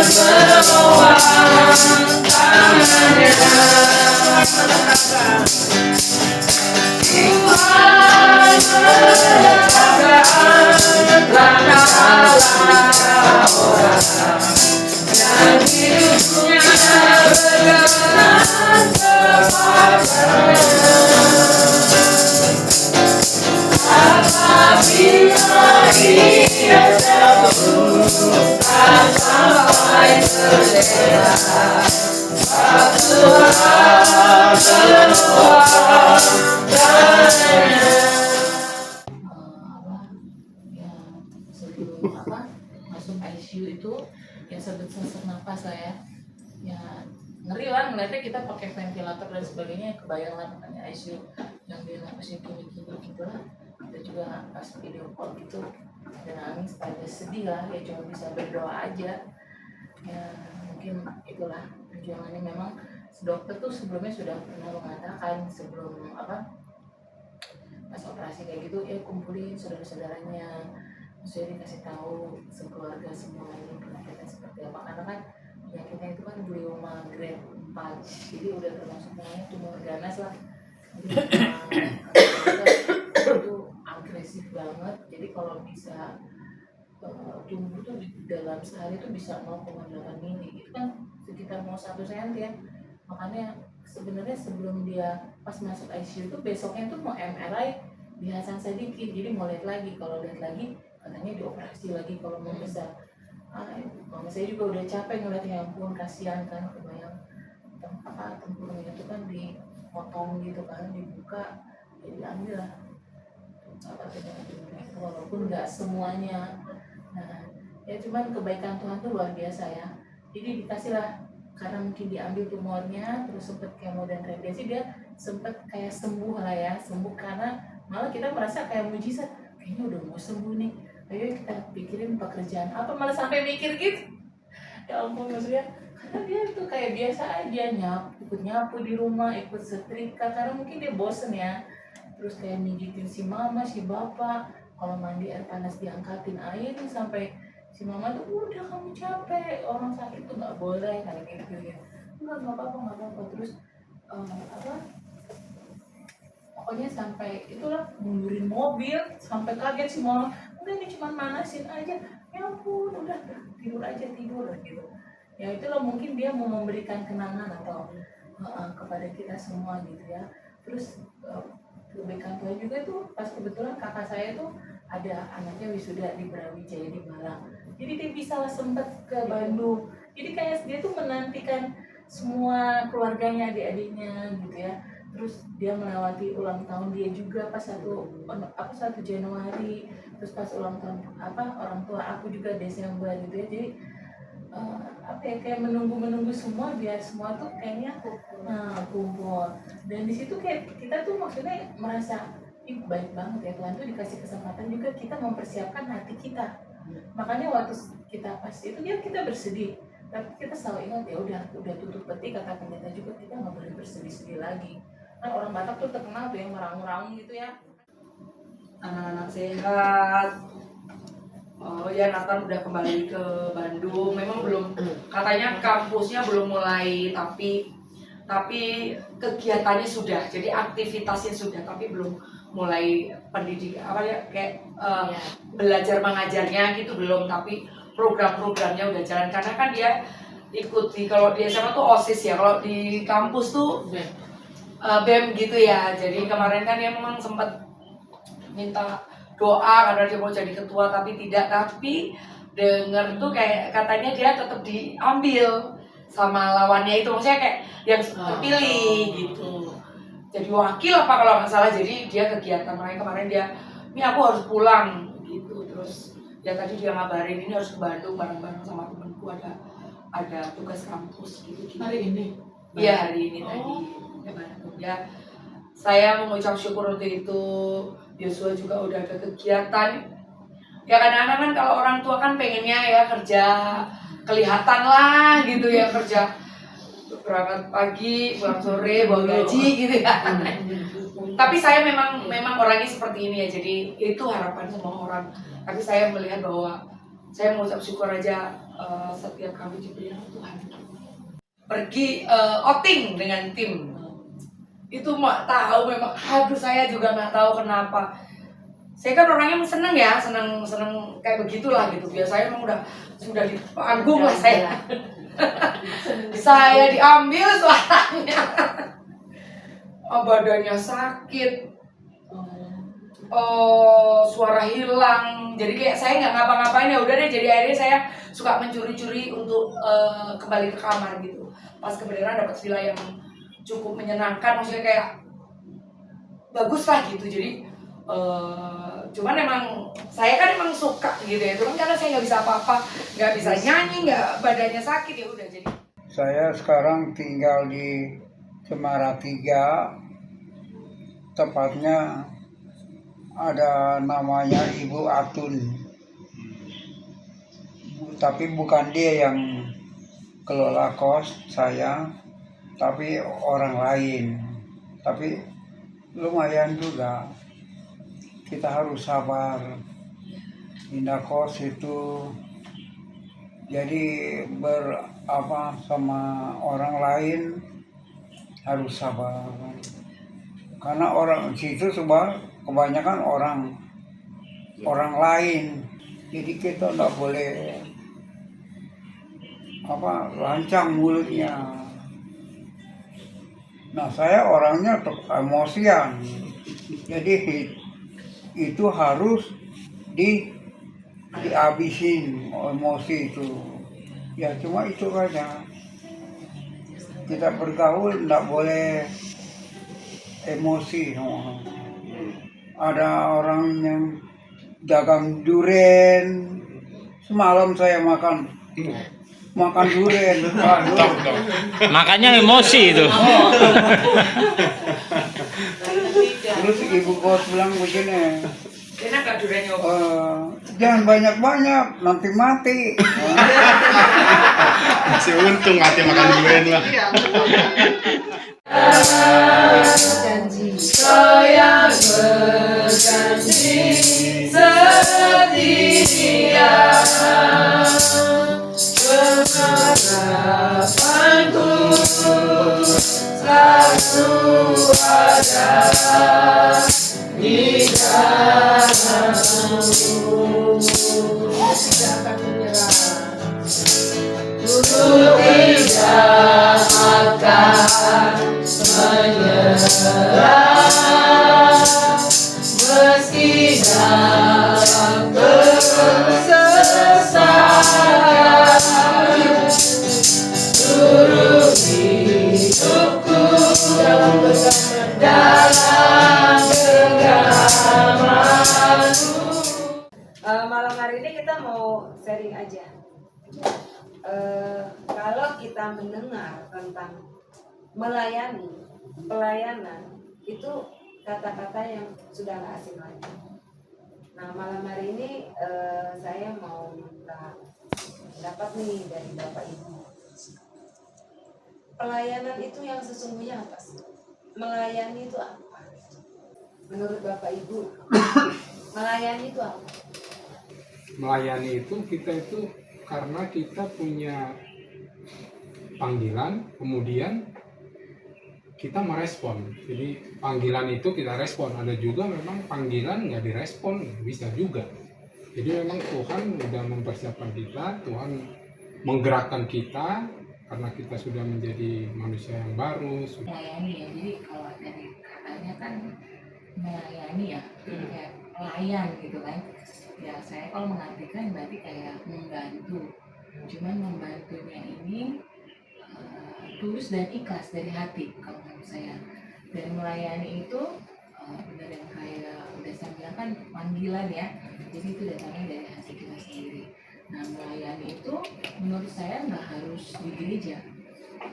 semua tangannya. Tuhan menyatakan langkah-langkah orang yang hidupnya berjalan sepadan. Apabila ia jatuh tak sampai terlena, Tuhan semua tangannya. Sebelum masuk ICU itu ya sesak nafas lah ya. Ya ngeri lah ngeliatnya kita pakai ventilator dan sebagainya, kebayang lah makanya ICU yang dia napasin gini-gini gitu lah. Kita juga pas video call gitu dan nangis, pada sedih lah ya, cuma bisa berdoa aja ya. Mungkin itulah perjuangannya. Memang dokter tuh sebelumnya sudah pernah mengatakan sebelum pas operasi kayak gitu ya, kumpulin saudara-saudaranya, maksudnya dikasih tahu sekeluarga semua ini penyakitnya seperti apa, karena kan penyakitnya itu kan glioma grade 4, jadi udah termasuk namanya tumor ganas lah. Jadi itu agresif banget, jadi kalau bisa tumbuh tuh di dalam sehari tuh bisa 0,8 mili, itu kan sekitar mau 1 cm ya. Makanya sebenarnya sebelum dia pas masuk ICU tuh besoknya tuh mau MRI di Hasan Sadikin, jadi mau lihat lagi, kalau lihat lagi katanya dioperasi lagi kalau mau besar. Mama saya juga udah capek ngeliatnya, ampun kasihan kan, kebayang tempurungnya itu kan dipotong gitu kan, dibuka, jadi diambil lah walaupun nggak semuanya. Nah ya cuman kebaikan Tuhan tuh luar biasa ya, jadi dikasih lah, karena mungkin diambil tumornya terus sempet kemo dan radiasi, dia sempet kayak sembuh lah ya, sembuh karena malah kita merasa kayak mujizat, kayaknya udah mau sembuh nih, ayo kita pikirin pekerjaan apa, malah sampai mikir gitu. Ya ampun, maksudnya karena dia tuh kayak biasa aja ikut nyapu di rumah, ikut setrika karena mungkin dia bosen ya, terus kayak mijitin si mama si bapak, kalau mandi air panas diangkatin air sampai si mama tuh udah kamu capek, orang sakit tuh nggak boleh kayak gitu ya. Nggak apa-apa. Terus pokoknya sampai itulah mundurin mobil, sampai kaget si mama, udah ini cuma manasin aja, ya ampun udah tidur aja tidur gitu ya. Itulah mungkin dia mau memberikan kenangan atau kepada kita semua gitu ya. Terus kebaikan Tuhan juga tuh pas kebetulan kakak saya tuh ada anaknya wisuda di Brawijaya di Malang, jadi dia bisa lah sempet ke Bandung, jadi kayak dia tuh menantikan semua keluarganya, adik-adiknya gitu ya. Terus dia melewati ulang tahun dia juga pas 1 Januari, terus pas ulang tahun orang tua aku juga Desember gitu ya. Jadi kayak menunggu semua biar semua tuh kayaknya kumpul. Dan di situ kayak kita tuh maksudnya merasa baik banget ya, Tuhan tuh dikasih kesempatan juga kita mempersiapkan hati kita. Makanya waktu kita pas itu ya kita bersedih, tapi kita selalu ingat ya udah tutup peti, kata pendeta juga kita nggak boleh bersedih-sedih lagi. Kan orang Batak tuh terkenal tuh yang meraung-raung gitu ya. Anak-anak sehat. Oh ya, Nathan udah kembali ke Bandung. Memang belum, katanya kampusnya belum mulai, tapi kegiatannya sudah. Jadi aktivitasnya sudah, tapi belum mulai pendidikan belajar mengajarnya gitu belum. Tapi program-programnya udah jalan, karena kan dia ikuti, kalau di SMA tuh OSIS ya, kalau di kampus tuh BEM gitu ya. Jadi kemarin kan dia memang sempat minta doa karena dia mau jadi ketua tapi dengar tuh kayak katanya dia tetap diambil sama lawannya itu, maksudnya kayak yang terpilih gitu, jadi wakil apa kalau nggak salah. Jadi dia kegiatan kemarin dia, ini aku harus pulang gitu. Terus ya tadi dia ngabarin ini harus ke Bandung bareng-bareng sama temanku, ada tugas kampus gitu. Hari ini? Iya hari ini tadi ke Bandung ya. Saya mengucap syukur untuk itu. Yosua juga udah ada kegiatan. Ya kadang-kadang kan kalau orang tua kan pengennya ya kerja kelihatan lah gitu ya, kerja berangkat pagi pulang sore bawa gaji gitu ya. Tapi saya memang orangnya seperti ini ya, jadi itu harapan semua orang. Tapi saya melihat bahwa saya mengucap syukur aja setiap kami diberi Tuhan pergi outing dengan tim itu mak tahu memang aduh saya juga nggak tahu kenapa saya kan orangnya seneng ya seneng kayak begitulah gitu biasanya memang sudah di panggung lah saya saya diambil suaranya badannya sakit suara hilang jadi kayak saya nggak ngapa-ngapain ya udah deh jadi akhirnya saya suka mencuri-curi untuk kembali ke kamar gitu pas kebenaran dapat villa yang cukup menyenangkan maksudnya kayak bagus lah gitu jadi cuman emang saya kan emang suka gitu ya cuman karena saya nggak bisa apa-apa nggak bisa nyanyi nggak badannya sakit ya udah jadi saya sekarang tinggal di Cemara 3 tepatnya ada namanya Ibu Atun tapi bukan dia yang kelola kos saya tapi orang lain tapi lumayan juga kita harus sabar pindah kos itu jadi sama orang lain harus sabar karena orang situ kebanyakan orang lain jadi kita nggak boleh lancang mulutnya. Nah saya orangnya emosian, jadi itu harus dihabisin emosi itu. Ya cuma itu aja. Kita bergaul nggak boleh emosi. Ada orang yang dagang durian, semalam saya makan durian. Makanya emosi itu. Terus ibu kos bilang begini, enak gak duriannya? jangan banyak-banyak, nanti mati. Masih untung mati makan durian lah. Saya berjanji setia pengharapanku selalu ada di dalammu tidak akan menyerah untuk tidak akan menyerah meski dalam kesesakan seluruh hidupku dalam genggamanmu. Malam hari ini kita mau sharing aja. Kalau kita mendengar tentang melayani, pelayanan, itu kata-kata yang sudah nggak asing lagi. Nah malam hari ini saya mau minta pendapat nih dari Bapak Ibu. Pelayanan itu yang sesungguhnya apa sih? Melayani itu apa? Menurut Bapak Ibu, melayani itu apa? Melayani itu kita itu karena kita punya panggilan, kemudian kita merespon. Jadi panggilan itu kita respon. Ada juga memang panggilan nggak direspon, bisa juga. Jadi memang Tuhan sudah mempersiapkan kita, Tuhan menggerakkan kita karena kita sudah menjadi manusia yang baru. Melayani ya, jadi kalau dari katanya kan melayani ya, jadi kayak pelayan gitu kan. Ya saya kalau mengartikan berarti kayak membantu. Cuman membantunya ini tulus dan ikhlas dari hati kalau menurut saya. Dan melayani itu benar yang kayak udah saya bilang kan panggilan ya. Jadi itu datangnya dari hati kita sendiri. Nah melayani itu menurut saya nggak harus di gereja.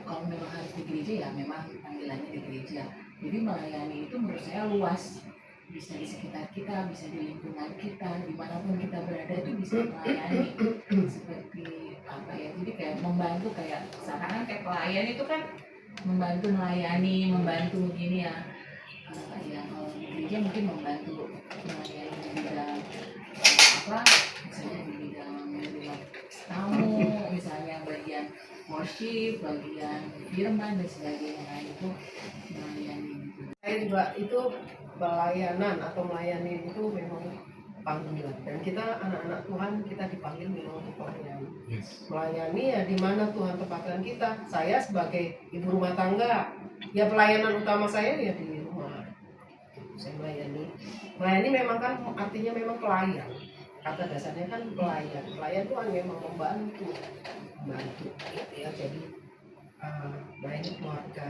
Kalau memang harus di gereja ya memang panggilannya di gereja. Jadi melayani itu menurut saya luas. Bisa di sekitar kita, bisa di lingkungan kita, dimanapun kita berada itu bisa melayani. Seperti apa ya, jadi kayak membantu, kayak sekarang kayak pelayan itu kan membantu melayani, membantu begini ya. Ya kalau di gereja mungkin membantu melayani di bidang apa, misalnya di bidang bagian worship, bagian firman dan sebagainya. Nah, itu melayani gitu. Saya juga itu pelayanan atau melayani itu memang panggilan, dan kita anak-anak Tuhan kita dipanggil memang untuk melayani. Yes. Melayani ya di mana Tuhan tempatkan kita. Saya sebagai ibu rumah tangga, ya pelayanan utama saya ya di rumah. Saya melayani. Melayani memang kan artinya memang pelayan. Kata dasarnya kan pelayan. Pelayan itu kan memang membantu gitu ya. Jadi melayani keluarga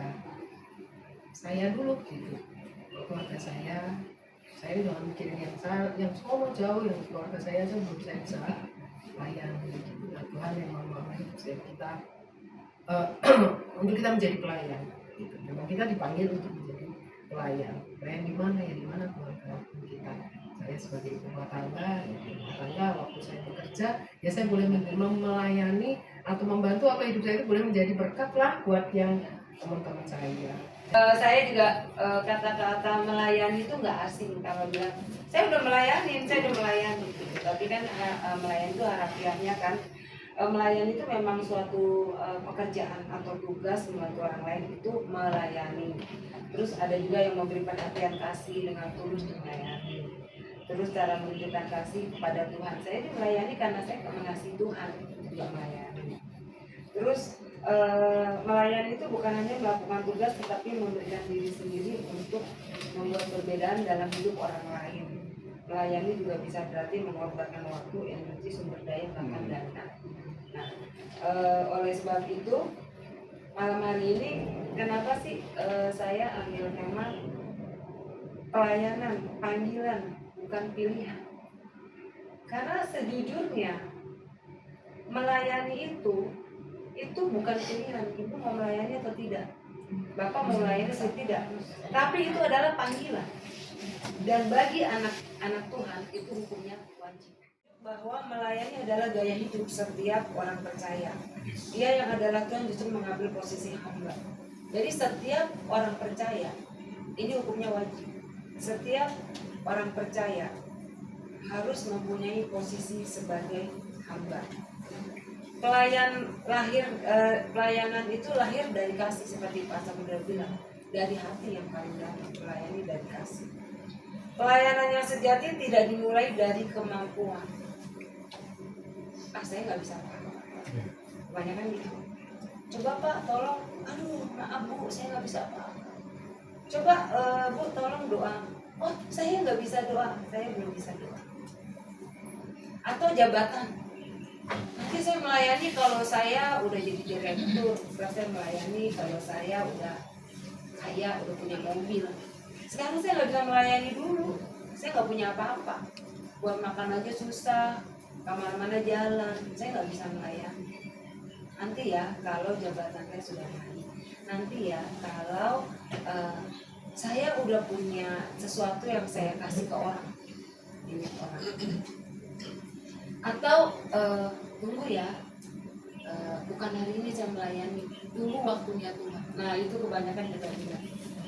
saya dulu gitu. Keluarga saya jangan mikirin yang semua jauh, yang keluarga saya aja belum saya bisa layani gitu. Nah, Tuhan memang mau hidup kita untuk kita menjadi pelayan gitu. Memang kita dipanggil untuk menjadi pelayan. Pelayan di mana ya, di mana keluarga kita. Saya sebagai ibu rumah tangga, waktu saya bekerja ya saya boleh melayani atau membantu, atau hidup saya itu boleh menjadi berkat lah buat yang teman-teman saya. Saya juga kata-kata melayani itu nggak asing. Kalau bilang saya udah melayani gitu. Tapi kan melayani itu harafiahnya kan, melayani itu memang suatu pekerjaan atau tugas membantu orang lain, itu melayani. Terus ada juga yang memberi perhatian kasih dengan tulus melayani. Terus cara menunjukkan kasih kepada Tuhan, saya itu melayani karena saya mengasihi Tuhan, juga melayani. Terus melayani itu bukan hanya melakukan tugas, tetapi memberikan diri sendiri untuk membuat perbedaan dalam hidup orang lain. Melayani juga bisa berarti mengorbankan waktu, energi, sumber daya, bahkan dana. Nah, oleh sebab itu malam hari ini kenapa sih saya ambil tema pelayanan, panggilan, bukan pilihan? Karena sejujurnya melayani itu bukan pilihan. Ibu mau melayani atau tidak, bapak mau melayani atau tidak, tapi itu adalah panggilan. Dan bagi anak-anak Tuhan itu hukumnya wajib. Bahwa melayani adalah gaya hidup setiap orang percaya. Dia yang adalah Tuhan justru mengambil posisi hamba. Jadi setiap orang percaya ini hukumnya wajib. Setiap orang percaya harus mempunyai posisi sebagai hamba. Pelayanan itu lahir dari kasih, seperti Pak Samudra bilang, dari hati yang paling dalam. Melayani dari kasih. Pelayanan yang sejati tidak dimulai dari kemampuan. Saya nggak bisa apa-apa. Kebanyakan gitu. Coba Pak, tolong. Aduh, maaf Bu, saya nggak bisa apa-apa. Coba Bu, tolong doa. Oh, saya nggak bisa doa. Saya belum bisa doa. Atau jabatan. Nanti saya melayani kalau saya udah jadi direktur. Saya melayani kalau saya udah kaya, udah punya mobil. Sekarang saya nggak bisa melayani dulu. Saya nggak punya apa-apa. Buat makan aja susah. Kamar mana jalan. Saya nggak bisa melayani. Nanti ya kalau jabatannya sudah naik. Nanti ya kalau saya udah punya sesuatu yang saya kasih ke orang. Ini orang. Atau tunggu ya, bukan hari ini saya melayani, tunggu waktunya Tuhan. Nah itu kebanyakan kita bilang,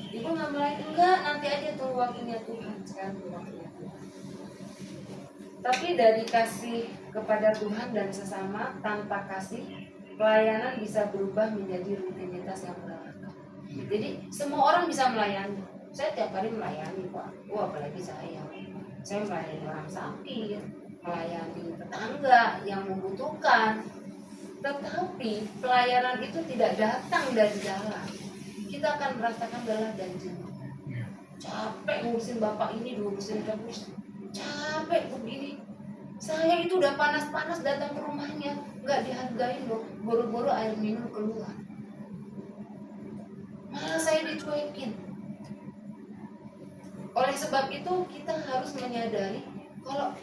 ibu nggak melayani, enggak, nanti aja tunggu waktunya Tuhan. Sekarang tunggu waktunya Tuhan. Tapi dari kasih kepada Tuhan dan sesama, tanpa kasih, pelayanan bisa berubah menjadi rutinitas yang melelahkan. Jadi semua orang bisa melayani. Saya tiap hari melayani Pak. Wah apalagi saya melayani orang sakit, melayani tetangga yang membutuhkan. Tetapi pelayanan itu tidak datang dari dalam. Kita akan merasakan lelah dan jenuh. Capek ngurusin bapak ini, ngurusin terus. Capek begini. Saya itu udah panas-panas datang ke rumahnya, nggak dihargain loh. Boro-boro air minum keluar. Malah saya dicuekin. Oleh sebab itu kita harus menyadari kalau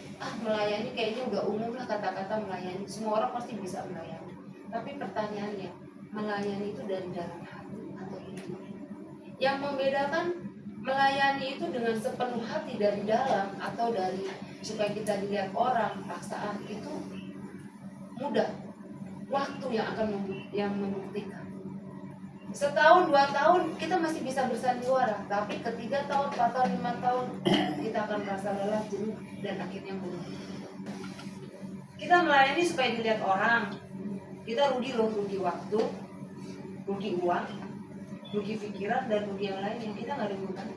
melayani kayaknya udah umum lah kata-kata melayani, semua orang pasti bisa melayani. Tapi pertanyaannya, melayani itu dari dalam hati atau itu? Yang membedakan melayani itu dengan sepenuh hati dari dalam atau dari supaya kita dilihat orang, paksaan, itu mudah. Waktu yang akan membuktikan. Setahun, 2 tahun kita masih bisa bersandiwara, tapi ke 3 tahun, 4 tahun, 5 tahun kita akan merasa lelah, jenuh, dan akhirnya bunuh. Kita melayani supaya dilihat orang, Kita rugi loh, rugi waktu, rugi uang, rugi pikiran, dan rugi yang lain yang kita nggak rugikan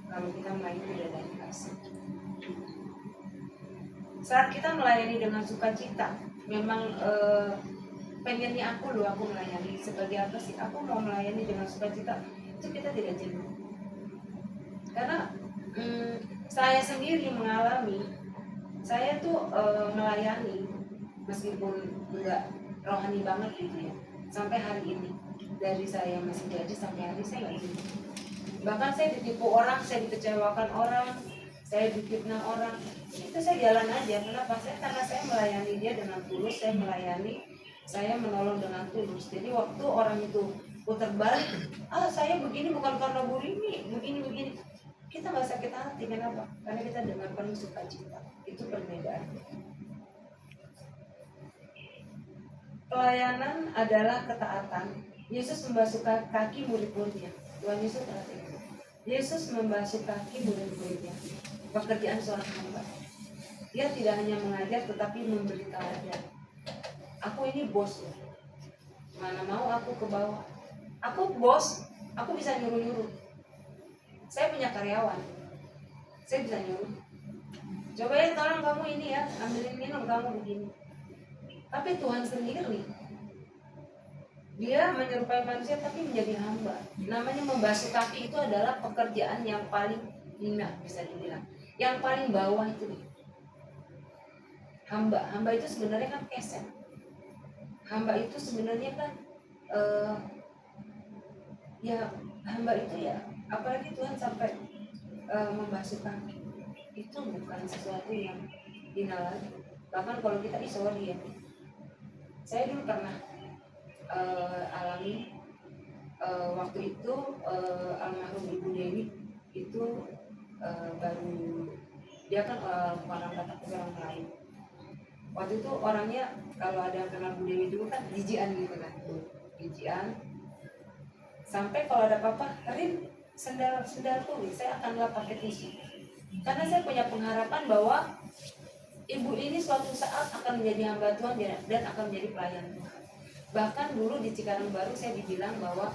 kalau kita melayani tidak dari kasih. Saat kita melayani dengan sukacita, memang pengennya aku melayani sebagai apa sih? Aku mau melayani dengan sukacita, itu kita tidak jenuh. Karena saya sendiri mengalami, saya tuh melayani meskipun enggak rohani banget gitu ya, sampai hari ini. Dari saya masih jadi sampai hari saya nggak jenuh. Bahkan saya ditipu orang, saya dikecewakan orang, saya difitnah orang, itu saya jalan aja. Kenapa? Karena saya melayani dia dengan tulus, saya melayani, saya menolong dengan tulus. Jadi waktu orang itu putar balik, saya begini bukan karena Bu Rini, begini, kita nggak sakit hati. Kenapa? Karena kita dengan penuh sukacita. Itu perbedaannya. Pelayanan adalah ketaatan. Yesus membasuh kaki murid-muridnya. Tuhan Yesus perhatikan. Yesus membasuh kaki murid-muridnya. Pekerjaan seorang hamba. Dia tidak hanya mengajar tetapi memberi teladan. Aku ini bos loh. Mana mau aku ke bawah. Aku bos, aku bisa nyuruh-nyuruh. Saya punya karyawan. Saya bisa nyuruh. Coba ya tolong kamu ini ya, ambilin minum kamu begini. Tapi Tuhan sendiri, dia menyerupai manusia tapi menjadi hamba. Namanya membasuh kaki itu adalah pekerjaan yang paling hina, bisa dibilang. Yang paling bawah itu nih. Hamba itu sebenarnya kan keset. Hamba itu sebenarnya kan ya hamba itu ya, apalagi Tuhan sampai membasuh kaki. Itu bukan sesuatu yang hina lagi. Bahkan kalau kita sorry ya. Saya dulu pernah alami waktu itu almarhum Ibu Dewi itu baru, dia kan orang Batak, orang Melayu. Waktu itu orangnya, kalau ada yang kenal Bu Dewi dulu kan jijian gitu kan, jijian. Sampai kalau ada apa-apa, Rin, sendalku, saya akan lap pakai tisu. Karena saya punya pengharapan bahwa ibu ini suatu saat akan menjadi hamba Tuhan dan akan menjadi pelayan Tuhan. Bahkan dulu di Cikarang Baru saya dibilang bahwa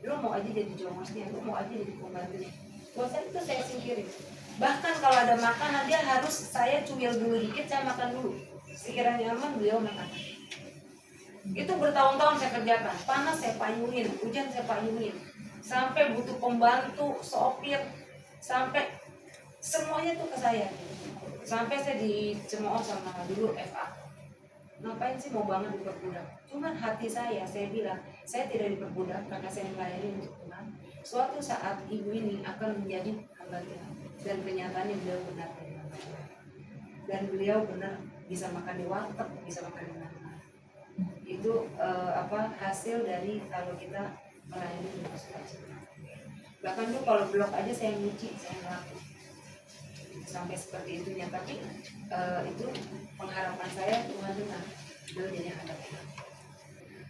lu mau aja jadi jongosnya, lu mau aja jadi pembantunya. Buat saya itu saya singkirin. Bahkan kalau ada makanan dia harus saya cumil dulu dikit, saya makan dulu. Sekiranya aman beliau makan. Itu bertahun-tahun saya kerjakan. Panas saya payungin, hujan saya payungin. Sampai butuh pembantu, sopir, sampai semuanya tuh ke saya. Sampai saya dicemooh sama dulu FA. Ngapain sih mau banget diperbudak? Cuman hati saya bilang, saya tidak diperbudak karena saya melayani untuk Tuhan. Suatu saat ibu ini akan menjadi hamba Tuhan. Dan kenyataannya beliau benar. Dan beliau benar bisa makan di warteg, bisa makan di mana. Itu hasil dari kalau kita melayani dengan sukacita. Bahkan dulu kalau blog aja saya nyuci, saya ngelakuin. Sampai seperti itunya, tapi itu pengharapan saya Tuhan dengar, beliau jadi hadap.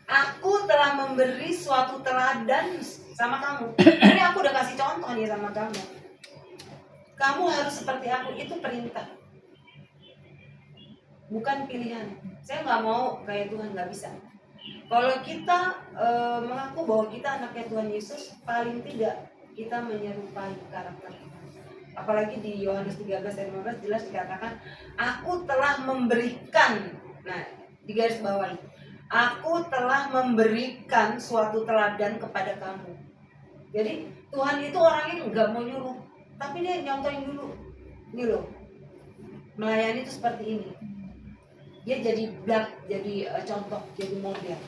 Aku telah memberi suatu teladan sama kamu. Ini aku udah kasih contoh nih sama kamu. Kamu harus seperti aku, itu perintah, bukan pilihan. Saya nggak mau kayak Tuhan, nggak bisa. Kalau kita mengaku bahwa kita anaknya Tuhan Yesus, paling tidak kita menyerupai karakter Tuhan. Apalagi di Yohanes 13 ayat 15 jelas dikatakan, aku telah memberikan, nah di garis bawah ini, aku telah memberikan suatu teladan kepada kamu. Jadi Tuhan itu orangnya nggak mau nyuruh, tapi dia nyontohin dulu. Ini loh, melayani itu seperti ini. Dia jadi contoh, jadi model.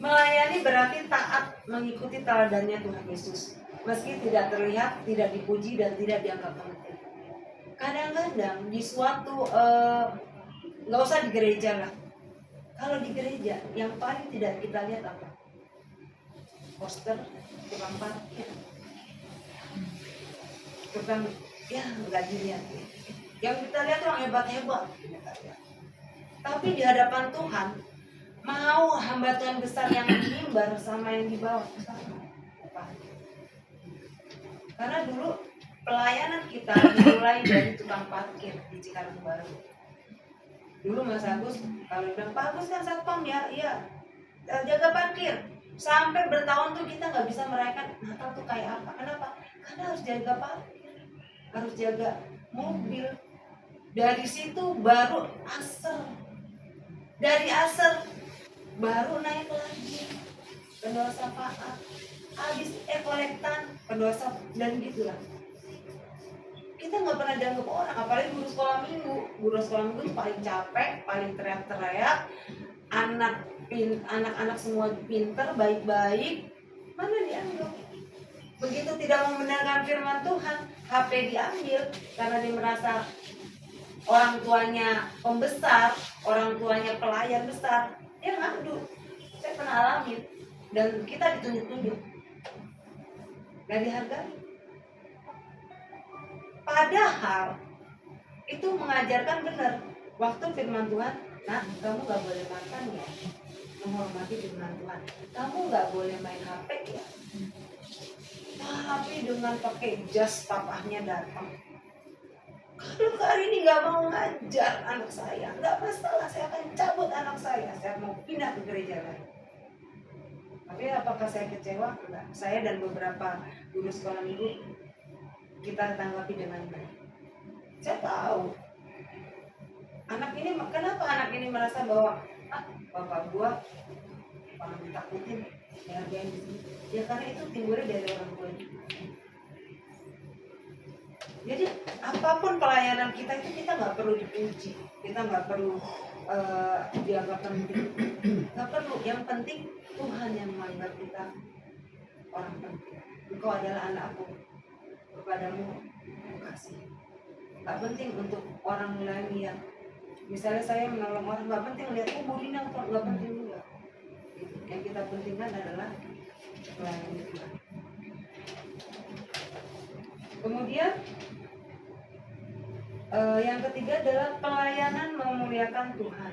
Melayani berarti taat mengikuti teladannya Tuhan Yesus. Meski tidak terlihat, tidak dipuji, dan tidak dianggap penting. Kadang-kadang di suatu, nggak usah di gereja lah. Kalau di gereja, yang paling tidak kita lihat apa? Poster, tukang parkir. Tukang, ya nggak dilihat. Yang kita lihat orang hebat-hebat. Tapi di hadapan Tuhan, mau hamba Tuhan besar yang di mimbar sama yang di bawah, sama. Karena dulu pelayanan kita dimulai dari tukang parkir di Cikarang Baru. Dulu Mas Agus kalau bilang Pak Agus kan satpam ya, iya jaga parkir. Sampai bertahun tuh kita nggak bisa merayakan Natal tuh kayak apa? Kenapa? Karena harus jaga parkir, harus jaga mobil. Dari situ baru asar, dari asar baru naik lagi pendosa faat, habis kolektan pendosa dan gitulah. Kita nggak pernah dianggap orang, apalagi guru sekolah minggu. Guru sekolah minggu itu paling capek, paling teriak-teriak. Anak-anak semua pinter, baik-baik, mana dianggap? Begitu tidak mau mendengarkan firman Tuhan, HP diambil karena dia merasa orang tuanya pembesar, orang tuanya pelayan besar, dia ngadu. Saya pernah alami dan kita ditunjuk-tunjuk, gak dihargai. Padahal itu mengajarkan benar. Waktu firman Tuhan, nah kamu gak boleh makan ya, menghormati firman Tuhan. Kamu gak boleh main HP ya. Tapi dengan pakai jas papahnya datang. Kalau hari ini nggak mau ngajar anak saya, nggak masalah, saya akan cabut anak saya mau pindah ke gereja lain. Tapi apakah saya kecewa? Enggak. Saya dan beberapa guru sekolah minggu kita tanggapi dengan baik. Saya tahu anak ini, kenapa anak ini merasa bahwa bapak gua jangan ditakutin, dihargain di sini. Ya karena itu timbulnya dari orang tua. Jadi apapun pelayanan kita itu kita nggak perlu dipuji, kita nggak perlu dianggap penting, nggak perlu. Yang penting Tuhan yang menganggap kita orang penting. Engkau adalah anakku, kepadamu aku kasih. Nggak penting untuk orang lain yang misalnya saya menolong orang, nggak penting lihat Bu Rina, nggak penting juga. Yang kita pentingkan adalah pelayanan Tuhan. Kemudian yang ketiga adalah pelayanan memuliakan Tuhan.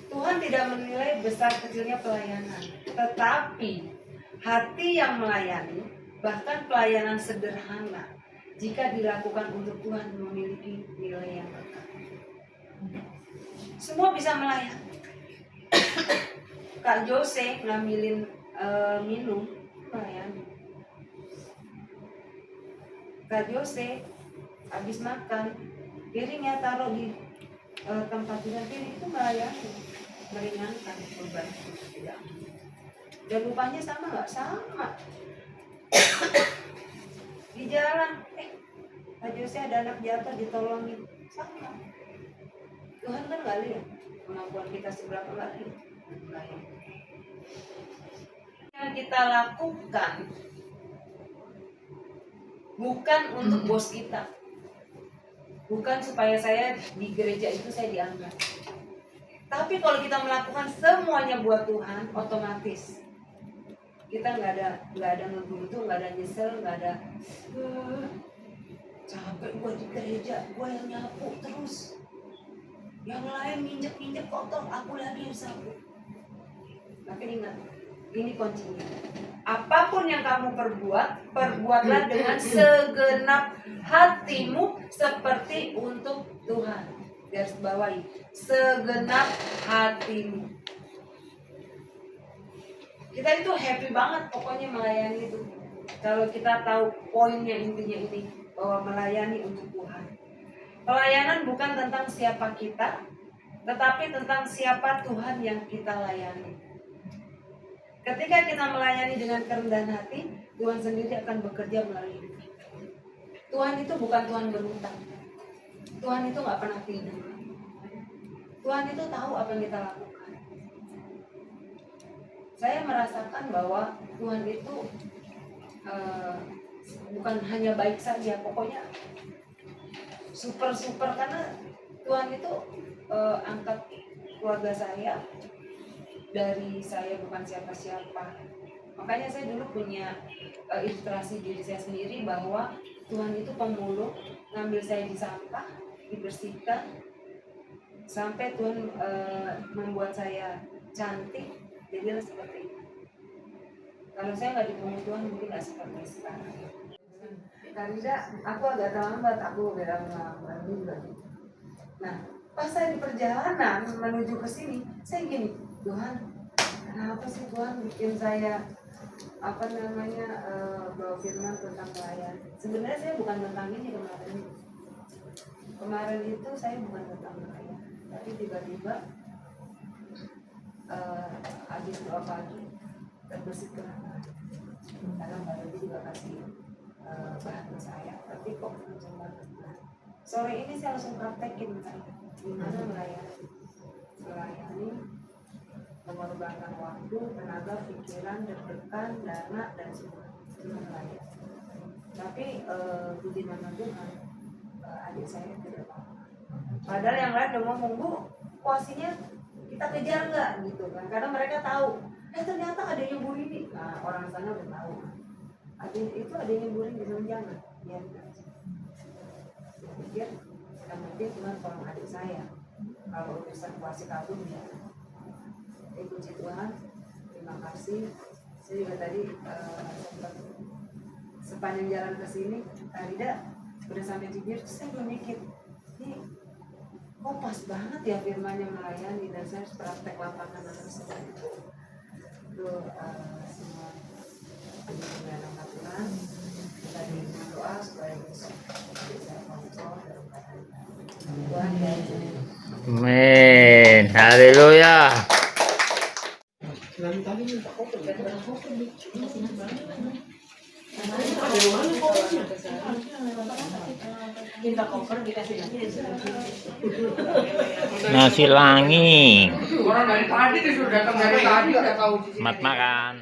Tuhan tidak menilai besar kecilnya pelayanan, tetapi hati yang melayani, bahkan pelayanan sederhana, jika dilakukan untuk Tuhan memiliki nilai yang kekal. Semua bisa melayani. Kak Jose ngambilin minum, melayani. Kak Jose habis makan, piringnya taruh di tempat piring itu melayani, meringankan beban. Dan upahnya sama nggak? Sama. Di jalan, Kak Jose ada anak jatuh ditolongin, sama. Tuhan kan nggak lihat kemampuan kita seberapa, nggak lihat. Yang kita lakukan bukan untuk bos kita, bukan supaya saya di gereja itu saya dianggap. Tapi kalau kita melakukan semuanya buat Tuhan, otomatis kita nggak ada ngebutuh, nggak ada nyesel, nggak ada capek gue di gereja, gue yang nyapu terus, yang lain nginjek kotor, aku lagi yang sapu. Tapi ingat, ini kuncinya. Apapun yang kamu perbuat, perbuatlah dengan segenap hatimu seperti untuk Tuhan. Garis bawahi, segenap hatimu. Kita itu happy banget pokoknya melayani itu. Kalau kita tahu poinnya, intinya ini, bahwa melayani untuk Tuhan. Pelayanan bukan tentang siapa kita, tetapi tentang siapa Tuhan yang kita layani. Ketika kita melayani dengan kerendahan hati, Tuhan sendiri akan bekerja melalui hidup kita. Tuhan itu bukan Tuhan berhutang. Tuhan itu nggak pernah tidur. Tuhan itu tahu apa yang kita lakukan. Saya merasakan bahwa Tuhan itu bukan hanya baik saja, pokoknya super karena Tuhan itu angkat keluarga saya. Dari saya bukan siapa-siapa. Makanya saya dulu punya ilustrasi diri saya sendiri bahwa Tuhan itu pemulung, ngambil saya di sampah, dibersihkan, sampai Tuhan membuat saya cantik, jadilah seperti itu. Kalau saya nggak dipungut Tuhan, mungkin nggak seperti sekarang. Karena aku agak terlambat, aku bilang juga. Nah, pas saya di perjalanan menuju ke sini, saya gini, Tuhan, kenapa sih Tuhan bikin saya apa namanya bawa firman tentang pelayan? Sebenarnya saya bukan tentang ini kemarin. Kemarin itu saya bukan tentang pelayan, tapi tiba-tiba habis doa pagi terbesit kenapa? Karena Mbak Dewi juga kasih bahan ke saya, tapi kok macam banget. Sore ini saya langsung praktekin gimana melayani, mengorbankan waktu, tenaga, pikiran, deg-degan, dana, dan semua itu melayani. Tapi puji nama Tuhan, adik saya tidak mau. Padahal yang lain udah ngomong, Bu, puasinya kita kejar nggak gitu kan? Karena mereka tahu, ternyata adanya Bu Rini. Nah, orang sana udah tahu. Itu adanya Bu Rini, jangan biarin aja. Saya pikir yang penting Tuhan tolong adik saya. Kalau urusan puasa kabur ya. Puji Tuhan, terima kasih. Saya juga tadi sempat sepanjang jalan ke sini, Rida udah sampai Cibir, saya belum mikir, ini kok pas banget ya firmannya melayani, dan saya harus praktek lapangan tersebut. Itu semua dengan nama Tuhan, kita dengan doa supaya besok bisa kontrol dalam keadaan Tuhan ya. Amin. Haleluya. Nasi langit. Orang dari tadi tuh sudah datang dari tadi udah tahu. Selamat makan.